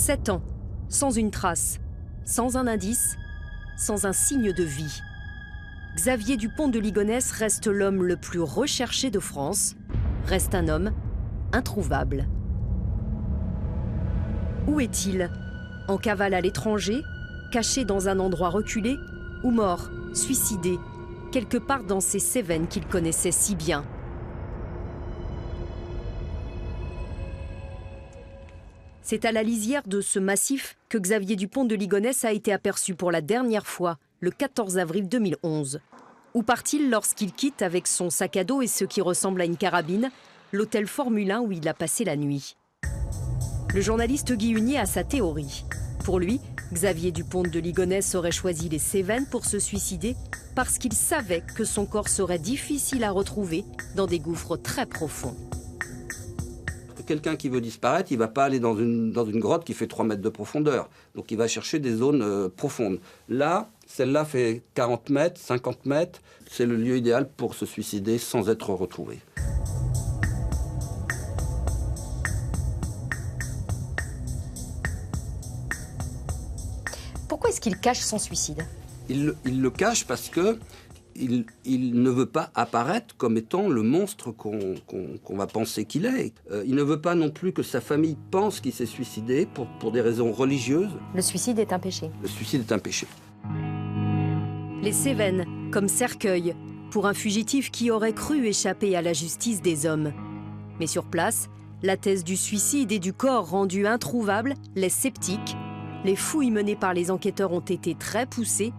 7 ans, sans une trace, sans un indice, sans un signe de vie. Xavier Dupont de Ligonnès reste l'homme le plus recherché de France, reste un homme introuvable. Où est-il? En cavale à l'étranger, caché dans un endroit reculé, ou mort, suicidé, quelque part dans ces Cévennes qu'il connaissait si bien? C'est à la lisière de ce massif que Xavier Dupont de Ligonnès a été aperçu pour la dernière fois, le 14 avril 2011. Où part-il lorsqu'il quitte avec son sac à dos et ce qui ressemble à une carabine, l'hôtel Formule 1 où il a passé la nuit? Le journaliste Guy Hunier a sa théorie. Pour lui, Xavier Dupont de Ligonnès aurait choisi les Cévennes pour se suicider parce qu'il savait que son corps serait difficile à retrouver dans des gouffres très profonds. Quelqu'un qui veut disparaître, il ne va pas aller dans une grotte qui fait 3 mètres de profondeur. Donc il va chercher des zones profondes. Là, celle-là fait 40 mètres, 50 mètres. C'est le lieu idéal pour se suicider sans être retrouvé. Pourquoi est-ce qu'il cache son suicide? Il le cache parce que il ne veut pas apparaître comme étant le monstre qu'on va penser qu'il est. Il ne veut pas non plus que sa famille pense qu'il s'est suicidé pour des raisons religieuses. Le suicide est un péché. Le suicide est un péché. Les Cévennes, comme cercueil, pour un fugitif qui aurait cru échapper à la justice des hommes. Mais sur place, la thèse du suicide et du corps rendu introuvable laisse sceptiques. Les fouilles menées par les enquêteurs ont été très poussées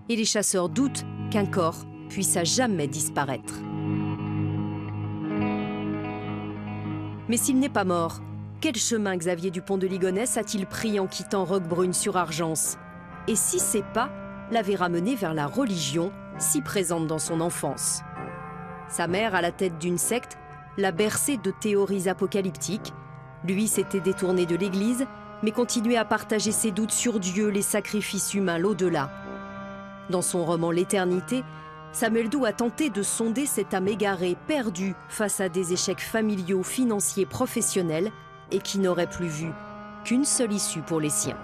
et les chasseurs doutent qu'un corps puisse à jamais disparaître. Mais s'il n'est pas mort, quel chemin Xavier Dupont de Ligonnès a-t-il pris en quittant Roquebrune-sur-Argence? Et si ces pas l'avaient ramené vers la religion, si présente dans son enfance? Sa mère, à la tête d'une secte, l'a bercé de théories apocalyptiques. Lui s'était détourné de l'Église, mais continuait à partager ses doutes sur Dieu, les sacrifices humains, l'au-delà. Dans son roman L'Éternité, Samuel Doux a tenté de sonder cette âme égarée, perdue face à des échecs familiaux, financiers, professionnels, et qui n'aurait plus vu qu'une seule issue pour les siens.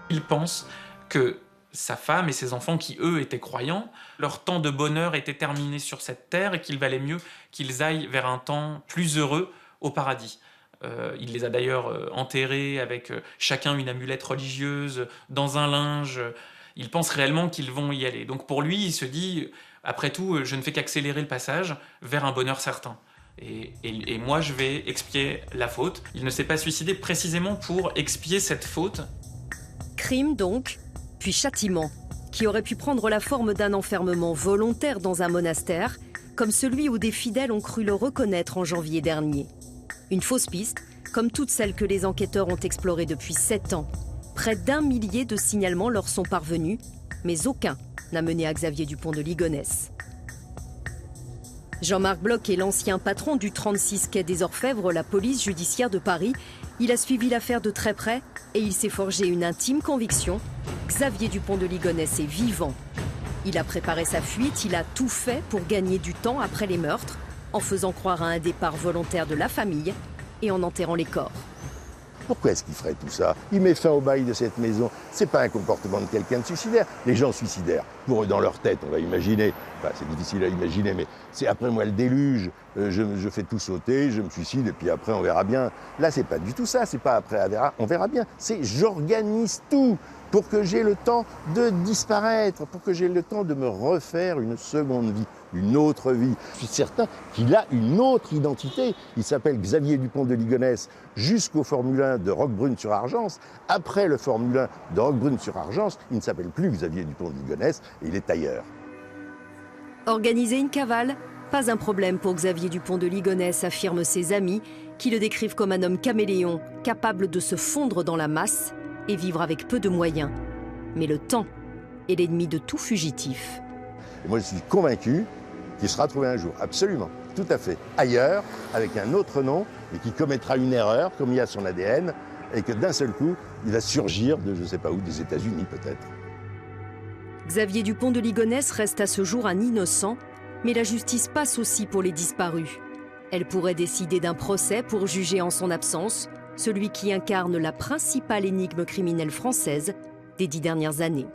Il pense que sa femme et ses enfants, qui eux étaient croyants, leur temps de bonheur était terminé sur cette terre et qu'il valait mieux qu'ils aillent vers un temps plus heureux au paradis. Il les a d'ailleurs enterrés avec chacun une amulette religieuse, dans un linge. Il pense réellement qu'ils vont y aller. Donc pour lui, il se dit, après tout, je ne fais qu'accélérer le passage vers un bonheur certain. Et moi, je vais expier la faute. Il ne s'est pas suicidé précisément pour expier cette faute. Crime donc, puis châtiment, qui aurait pu prendre la forme d'un enfermement volontaire dans un monastère, comme celui où des fidèles ont cru le reconnaître en janvier dernier. Une fausse piste, comme toutes celles que les enquêteurs ont explorées depuis 7 ans. Près d'1 millier de signalements leur sont parvenus, mais aucun n'a mené à Xavier Dupont de Ligonnès. Jean-Marc Bloch est l'ancien patron du 36 quai des Orfèvres, la police judiciaire de Paris. Il a suivi l'affaire de très près et il s'est forgé une intime conviction. Xavier Dupont de Ligonnès est vivant. Il a préparé sa fuite, il a tout fait pour gagner du temps après les meurtres, en faisant croire à un départ volontaire de la famille et en enterrant les corps. Pourquoi est-ce qu'il ferait tout ça? Il met fin au bail de cette maison. C'est pas un comportement de quelqu'un de suicidaire. Les gens suicidaires, pour eux, dans leur tête, on va imaginer, enfin, c'est difficile à imaginer, mais c'est après moi le déluge, je fais tout sauter, je me suicide, et puis après on verra bien. Là, c'est pas du tout ça, c'est pas après on verra bien. C'est j'organise tout pour que j'ai le temps de disparaître, pour que j'ai le temps de me refaire une seconde vie, une autre vie. Je suis certain qu'il a une autre identité. Il s'appelle Xavier Dupont de Ligonnès jusqu'au Formule 1 de Roquebrune-sur-Argence. Après le Formule 1 de Roquebrune-sur-Argence, il ne s'appelle plus Xavier Dupont de Ligonnès, et il est ailleurs. Organiser une cavale, pas un problème pour Xavier Dupont de Ligonnès, affirment ses amis, qui le décrivent comme un homme caméléon, capable de se fondre dans la masse et vivre avec peu de moyens. Mais le temps est l'ennemi de tout fugitif. Et moi, je suis convaincu qu'il sera trouvé un jour, absolument, tout à fait, ailleurs, avec un autre nom, et qui commettra une erreur, comme il y a son ADN, et que d'un seul coup, il va surgir de je ne sais pas où, des États-Unis peut-être. Xavier Dupont de Ligonnès reste à ce jour un innocent, mais la justice passe aussi pour les disparus. Elle pourrait décider d'un procès pour juger en son absence celui qui incarne la principale énigme criminelle française des 10 dernières années.